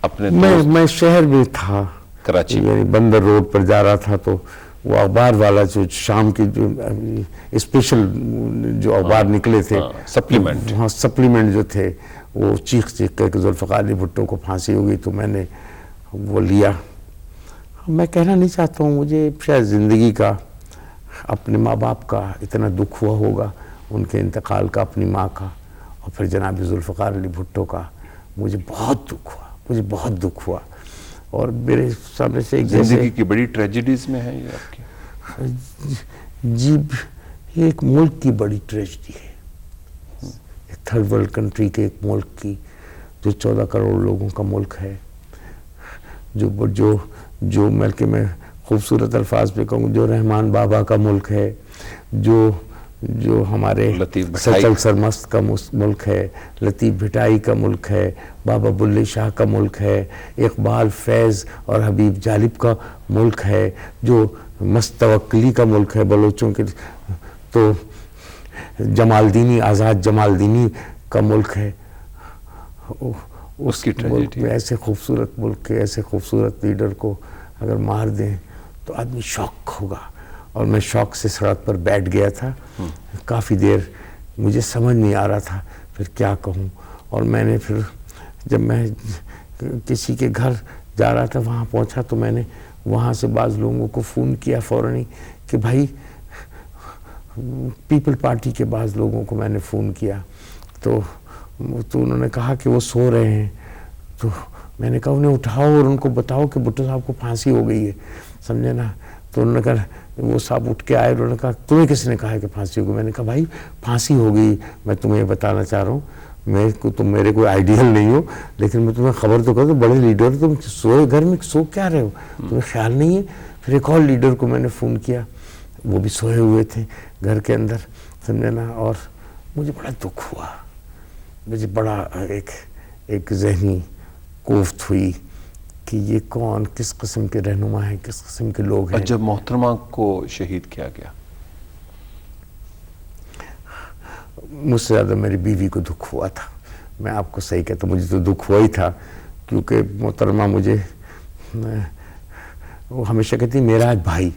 اپنے میں شہر میں تھا کراچی، یعنی بندر روڈ پر جا رہا تھا تو وہ اخبار والا جو شام کی جو اسپیشل جو اخبار نکلے تھے سپلیمنٹ، وہاں سپلیمنٹ جو تھے وہ چیخ کر کے ذوالفقار علی بھٹو کو پھانسی ہو گئی تو میں نے وہ لیا. میں کہنا نہیں چاہتا ہوں، مجھے شاید زندگی کا اپنے ماں باپ کا اتنا دکھ ہوا ہوگا، ان کے انتقال کا، اپنی ماں کا، اور پھر جناب ذوالفقار علی بھٹو کا. مجھے بہت دکھ ہوا اور میرے سامنے سے ایک زندگی کی بڑی ٹریجڈیز میں ہے یہ آپ کی. جی یہ ایک ملک کی بڑی ٹریجڈی ہے، ایک تھرڈ ورلڈ کنٹری کے ایک ملک کی، جو 14 کروڑ لوگوں کا ملک ہے، جو بلکہ میں خوبصورت الفاظ پہ کہوں جو رحمان بابا کا ملک ہے، جو ہمارے سچل سرمست کا ملک ہے، لطیف بھٹائی کا ملک ہے، بابا بلے شاہ کا ملک ہے، اقبال، فیض اور حبیب جالب کا ملک ہے، جو مستوکلی کا ملک ہے بلوچوں کے، تو جمال دینی، آزاد جمال دینی کا ملک ہے. اس ملک میں ایسے خوبصورت ملک کے ایسے خوبصورت لیڈر کو اگر مار دیں تو آدمی شوق ہوگا. اور میں شوق سے سڑک پر بیٹھ گیا تھا کافی دیر، مجھے سمجھ نہیں آ رہا تھا پھر کیا کہوں. اور میں نے پھر جب میں کسی کے گھر جا رہا تھا وہاں پہنچا تو میں نے وہاں سے بعض لوگوں کو فون کیا فوراً کہ بھائی، پیپل پارٹی کے بعض لوگوں کو میں نے فون کیا تو انہوں نے کہا کہ وہ سو رہے ہیں. تو میں نے کہا انہیں اٹھاؤ اور ان کو بتاؤ کہ بھٹو صاحب کو پھانسی ہو گئی ہے، سمجھے نا. تو انہوں نے کہا، وہ صاحب اٹھ کے آئے، انہوں نے کہا تمہیں کس نے کہا کہ پھانسی ہو گئی؟ میں نے کہا بھائی پھانسی ہو گئی، میں تمہیں بتانا چاہ رہا ہوں، تم میرے کوئی آئیڈیل نہیں ہو لیکن میں تمہیں خبر تو کروں، بڑے لیڈر تم سوئے گھر میں سو کیا رہے ہو، تمہیں خیال نہیں ہے. پھر ایک اور لیڈر کو میں نے فون کیا، وہ بھی سوئے ہوئے تھے گھر کے اندر، سمجھے نا. اور مجھے بڑا دکھ ہوا، مجھے بڑا ایک ذہنی کوفت ہوئی کہ یہ کون، کس قسم کے رہنما ہیں، کس قسم کے لوگ ہیں. جب محترمہ کو شہید کیا گیا، مجھ سے زیادہ میری بیوی کو دکھ ہوا تھا. میں آپ کو صحیح کہتا ہوں، مجھے تو دکھ ہوا ہی تھا کیونکہ محترمہ مجھے وہ ہمیشہ کہتی معراج بھائی.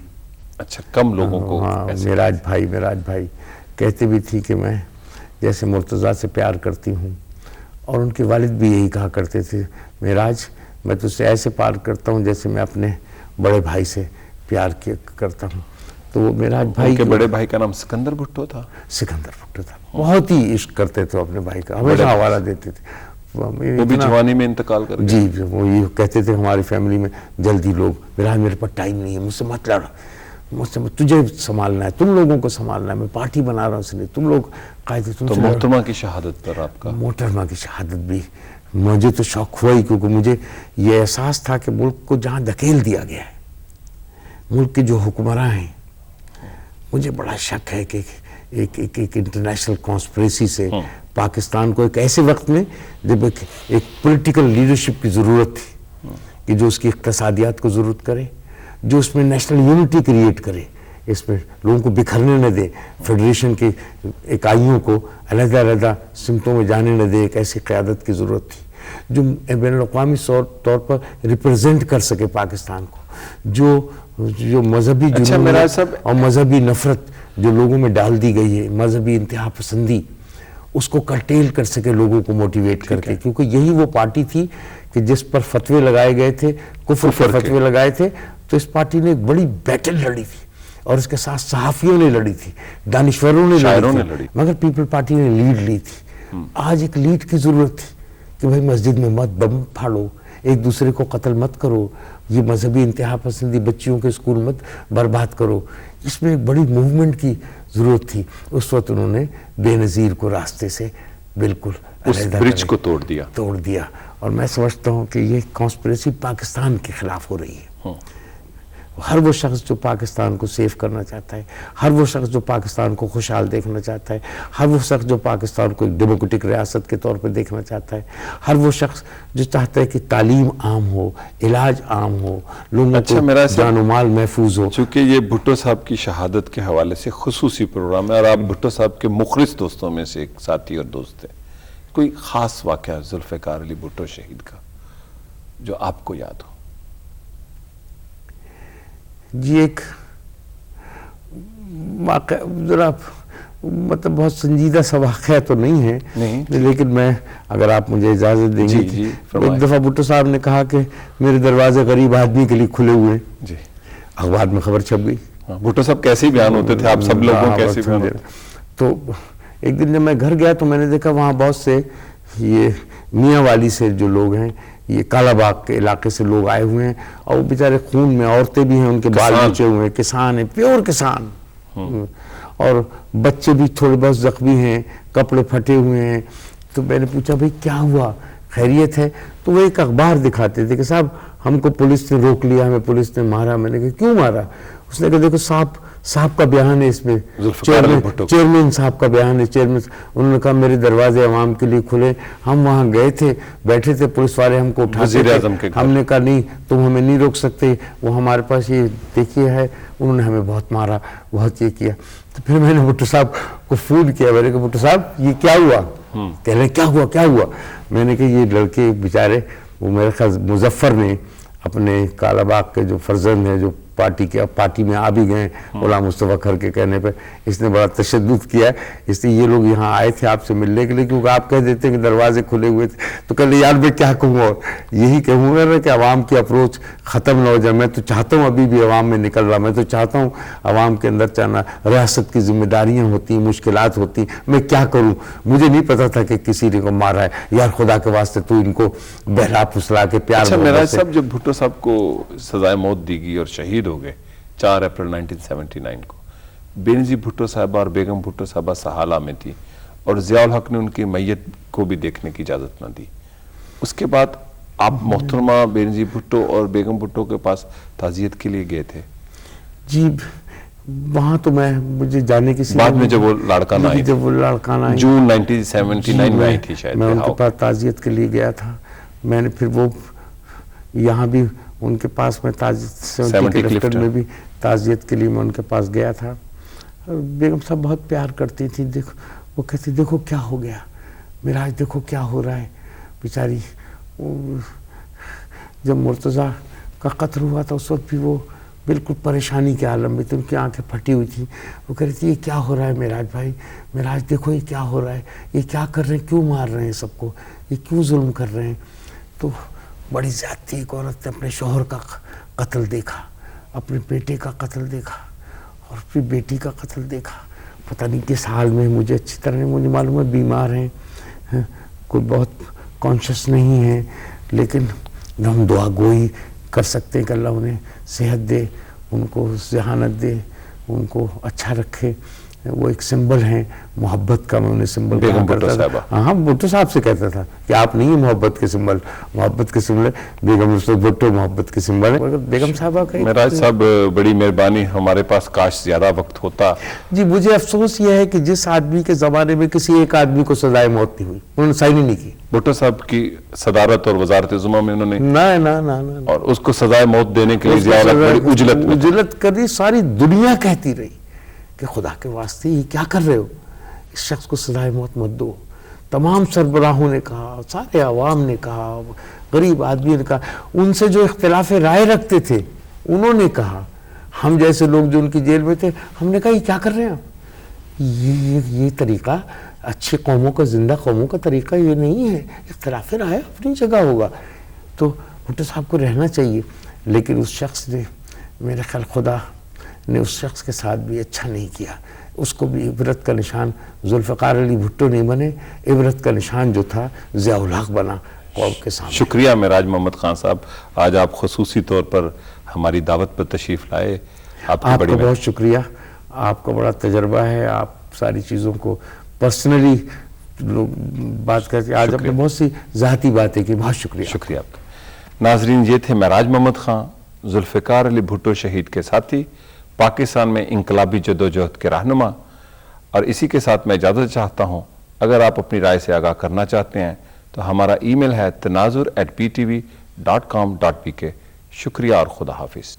اچھا، کم لوگوں کو. ہاں، معراج بھائی کہتے بھی تھی کہ میں جیسے مرتضیٰ سے پیار کرتی ہوں، اور ان کے والد بھی یہی کہا کرتے تھے، معراج میں تجھ سے ایسے پیار کرتا ہوں جیسے میں اپنے بڑے بھائی سے پیار کرتا ہوں. تو وہ معراج بھائی کے بڑے بھائی کا نام سکندر بھٹو تھا. سکندر بھٹو تھا. بہت ہی عشق کرتے تھے اپنے بھائی کا، ہمیشہ حوالہ دیتے تھے. وہ بھی جوانی میں انتقال کر گئے. جی، وہ یہ کہتے تھے ہماری فیملی میں جلدی لوگ، معراج میرے پاس ٹائم نہیں ہے، مجھ سے مت لڑ، تجھے سنبھالنا ہے، تم لوگوں کو سنبھالنا ہے، میں پارٹی بنا رہا ہوں اس لیے تم لوگ قائد. تو محترمہ کی شہادت پر آپ کا؟ محترمہ کی شہادت بھی مجھے تو شوق ہوا ہی، کیونکہ مجھے یہ احساس تھا کہ ملک کو جہاں دھکیل دیا گیا ہے، ملک کے جو حکمراں ہیں، مجھے بڑا شک ہے کہ ایک انٹرنیشنل کانسپریسی سے پاکستان کو ایک ایسے وقت میں جب ایک پولیٹیکل لیڈرشپ کی ضرورت تھی کہ جو اس کی اقتصادیات کو ضرورت کرے، جو اس میں نیشنل یونٹی کریٹ کرے، اس میں لوگوں کو بکھرنے نہ دے، فیڈریشن کی اکائیوں کو علیحدہ علیحدہ سمتوں میں جانے نہ دے. ایک ایسی قیادت کی ضرورت تھی جو بین الاقوامی طور پر ریپرزینٹ کر سکے پاکستان کو، جو مذہبی جنون اور مذہبی نفرت جو لوگوں میں ڈال دی گئی ہے، مذہبی انتہا پسندی، اس کو کرٹیل کر سکے لوگوں کو موٹیویٹ کر کے. کیونکہ یہی وہ پارٹی تھی کہ جس پر فتوے لگائے گئے تھے، کفر پر فتوے لگائے تھے، تو اس پارٹی نے ایک بڑی بیٹل لڑی تھی، اور اس کے ساتھ صحافیوں نے لڑی تھی، دانشوروں نے لڑی تھی، مگر پیپل پارٹی نے لیڈ لی تھی. آج ایک لیڈ کی ضرورت تھی کہ بھائی مسجد میں مت بم پھاڑو، ایک دوسرے کو قتل مت کرو، یہ مذہبی انتہا پسندی، بچیوں کے اسکول مت برباد کرو. اس میں ایک بڑی موومنٹ کی ضرورت تھی. اس وقت انہوں نے بے نظیر کو راستے سے بالکل اس برج کو توڑ دیا. اور میں سمجھتا ہوں کہ یہ کانسپریسی پاکستان کے خلاف ہو رہی ہے. ہر وہ شخص جو پاکستان کو سیف کرنا چاہتا ہے، ہر وہ شخص جو پاکستان کو خوشحال دیکھنا چاہتا ہے، ہر وہ شخص جو پاکستان کو ایک ڈیموکریٹک ریاست کے طور پہ دیکھنا چاہتا ہے، ہر وہ شخص جو چاہتا ہے کہ تعلیم عام ہو، علاج عام ہو، لوگوں کو جان و مال محفوظ ہو. چونکہ یہ بھٹو صاحب کی شہادت کے حوالے سے خصوصی پروگرام ہے، اور آپ بھٹو صاحب کے مخلص دوستوں میں سے ایک ساتھی اور دوست ہیں، کوئی خاص واقعہ ذوالفقار علی بھٹو شہید کا؟ جو آپ کو یاد ہو؟ جی ایک واقعہ ذرا مطلب بہت سنجیدہ سا واقعہ تو نہیں ہے، لیکن میں اگر آپ مجھے اجازت دیں گے، ایک دفعہ بھٹو صاحب نے کہا کہ میرے دروازے غریب آدمی کے لیے کھلے ہوئے ہیں، اخبار میں خبر چھپ گئی۔ بھٹو صاحب کیسے بیان ہوتے تھے، آپ سب لوگوں کیسے بیان ہوتے؟ تو ایک دن جب میں گھر گیا تو میں نے دیکھا وہاں بہت سے یہ میاں والی سے جو لوگ ہیں، یہ کالا باغ کے علاقے سے لوگ آئے ہوئے ہیں، اور وہ بیچارے خون میں، عورتیں بھی ہیں، ان کے بال بچے ہوئے ہیں، کسان ہیں، پیور کسان، اور بچے بھی تھوڑے بہت زخمی ہیں، کپڑے پھٹے ہوئے ہیں۔ تو میں نے پوچھا بھئی کیا ہوا، خیریت ہے؟ تو وہ ایک اخبار دکھاتے تھے کہ صاحب ہم کو پولیس نے روک لیا، ہمیں پولیس نے مارا۔ میں نے کہا کیوں مارا؟ اس نے کہا دیکھو صاحب کا بیان ہے اس میں، چیئرمین صاحب کا بیان ہے، چیئرمین انہوں نے کہا میرے دروازے عوام کے لیے کھلے، ہم وہاں گئے تھے، بیٹھے تھے، پولیس والے ہم کو اٹھاتے تھے، ہم نے کہا نہیں تم ہمیں نہیں روک سکتے، وہ ہمارے پاس یہ دیکھیے ہے، انہوں نے ہمیں بہت مارا، بہت یہ کیا۔ تو پھر میں نے بھٹو صاحب کو فون کیا، میں نے کہا بھٹو صاحب یہ کیا ہوا؟ کہہ رہے کیا ہوا؟ میں نے کہا یہ لڑکے بیچارے، وہ میرے خیال مظفر نے اپنے کالا باغ کے جو فرزند ہیں، جو پارٹی میں آ بھی گئے غلام مصطفیٰ کھر کے کہنے پہ، اس نے بڑا تشدد کیا ہے، اس لیے یہ لوگ یہاں آئے تھے آپ سے ملنے کے لیے، کیونکہ آپ کہہ دیتے ہیں کہ دروازے کھلے ہوئے تھے۔ تو کہہ لے یار میں کیا کہوں، اور یہی کہوں گا کہ عوام کی اپروچ ختم نہ ہو جائے۔ میں تو چاہتا ہوں ابھی بھی عوام میں نکل رہا، میں تو چاہتا ہوں عوام کے اندر چاہنا، ریاست کی ذمہ داریاں ہوتی ہیں، مشکلات ہوتی ہیں، میں کیا کروں؟ مجھے نہیں پتا تھا کہ کسی نے کو مارا ہے، یار خدا کے واسطے تو ان کو بہلا پھسلا کے پیار۔ اچھا معراج صاحب، جب بھٹو صاحب کو سزائے موت دی گئی اور شہید ہو گئے 4 اپریل 1979 کو، بے نظیر بھٹو صاحبہ اور بیگم بھٹو صاحبہ سہالہ میں تھی، اور ضیاء الحق نے ان کی میت کو بھی دیکھنے کی اجازت نہ دی۔ اس کے بعد آپ محترمہ بے نظیر بھٹو اور بیگم بھٹو کے پاس تعزیت کے لیے گئے تھے؟ جی وہاں تو مجھے جانے کی بعد میں جب وہ لاڑکانہ آئی، جون 1979 میں آئی تھی شاید، میں ان کے پاس تعزیت کے لیے گیا تھا۔ میں نے پھر وہ یہاں بھی ان کے پاس میں تعزیت میں بھی تعزیت کے لیے میں ان کے پاس گیا تھا۔ بیگم صاحب بہت پیار کرتی تھی، دیکھو وہ کہتی دیکھو کیا ہو گیا معراج، دیکھو کیا ہو رہا ہے بیچاری۔ جب مرتضیٰ کا قتل ہوا تھا اس وقت بھی وہ بالکل پریشانی کے عالم میں تھی، ان کی آنکھیں پھٹی ہوئی تھیں۔ وہ کہہ رہی تھی یہ کیا ہو رہا ہے معراج بھائی، معراج دیکھو یہ کیا ہو رہا ہے، یہ کیا کر رہے ہیں، کیوں مار رہے ہیں سب کو، یہ کیوں ظلم کر رہے ہیں۔ تو بڑی زیادتی ایک عورت نے اپنے شوہر کا قتل دیکھا، اپنے بیٹے کا قتل دیکھا، اور پھر بیٹی کا قتل دیکھا، پتہ نہیں کس حال میں، مجھے اچھی طرح نہیں مجھے معلوم ہے، بیمار ہیں، کوئی بہت کانشیس نہیں ہے، لیکن ہم دعا گوئی کر سکتے ہیں کہ اللہ انہیں صحت دے، ان کو ذہانت دے، ان کو اچھا رکھے۔ وہ ایک سمبل ہیں محبت کا، میں انہیں سمبل کہا کرتا تھا۔ ہاں بھٹو صاحب سے کہتا تھا کہ آپ نہیں ہیں محبت کے سمبل، محبت کے سمبل بیگم بھٹو محبت کے سمبل ہے۔ بیگم صاحبہ کا معراج صاحب بڑی مہربانی، ہمارے پاس کاش زیادہ وقت ہوتا۔ جی مجھے افسوس یہ ہے کہ جس آدمی کے زمانے میں کسی ایک آدمی کو سزائے موت نہیں ہوئی، انہوں نے سائن ہی نہیں کی۔ بھٹو صاحب کی صدارت اور وزارت عظمیٰ میں انہوں نے نہ اور اس کو سزائے موت دینے کے لیے ضیاء الحق بڑی اجلت کری، ساری دنیا کہتی رہی کہ خدا کے واسطے یہ کیا کر رہے ہو، اس شخص کو سزائے موت مت دو۔ تمام سربراہوں نے کہا، سارے عوام نے کہا، غریب آدمی نے کہا، ان سے جو اختلاف رائے رکھتے تھے انہوں نے کہا، ہم جیسے لوگ جو ان کی جیل میں تھے ہم نے کہا یہ کیا کر رہے ہیں، یہ طریقہ اچھی قوموں کا، زندہ قوموں کا طریقہ یہ نہیں ہے، اختلاف رائے اپنی جگہ ہوگا۔ تو بھٹو صاحب کو رہنا چاہیے، لیکن اس شخص نے، میرے خیال خدا نے اس شخص کے ساتھ بھی اچھا نہیں کیا، اس کو بھی عبرت کا نشان ذوالفقار علی بھٹو نہیں بنے، عبرت کا نشان جو تھا ضیاء الحق بنا قوم کے سامنے۔ شکریہ معراج محمد خان صاحب، آج آپ خصوصی طور پر ہماری دعوت پر تشریف لائے، آپ کا بہت شکریہ، آپ کا بڑا تجربہ ہے، آپ ساری چیزوں کو پرسنلی بات کرتے، آج آپ نے بہت سی ذاتی باتیں کی، بہت شکریہ۔ شکریہ آپ کا۔ ناظرین، یہ تھے معراج محمد خان، ذوالفقار علی بھٹو شہید کے ساتھی، پاکستان میں انقلابی جدوجہد کے رہنما، اور اسی کے ساتھ میں اجازت چاہتا ہوں۔ اگر آپ اپنی رائے سے آگاہ کرنا چاہتے ہیں تو ہمارا ای میل ہے tanazur@ptv.com.pk۔ شکریہ اور خدا حافظ۔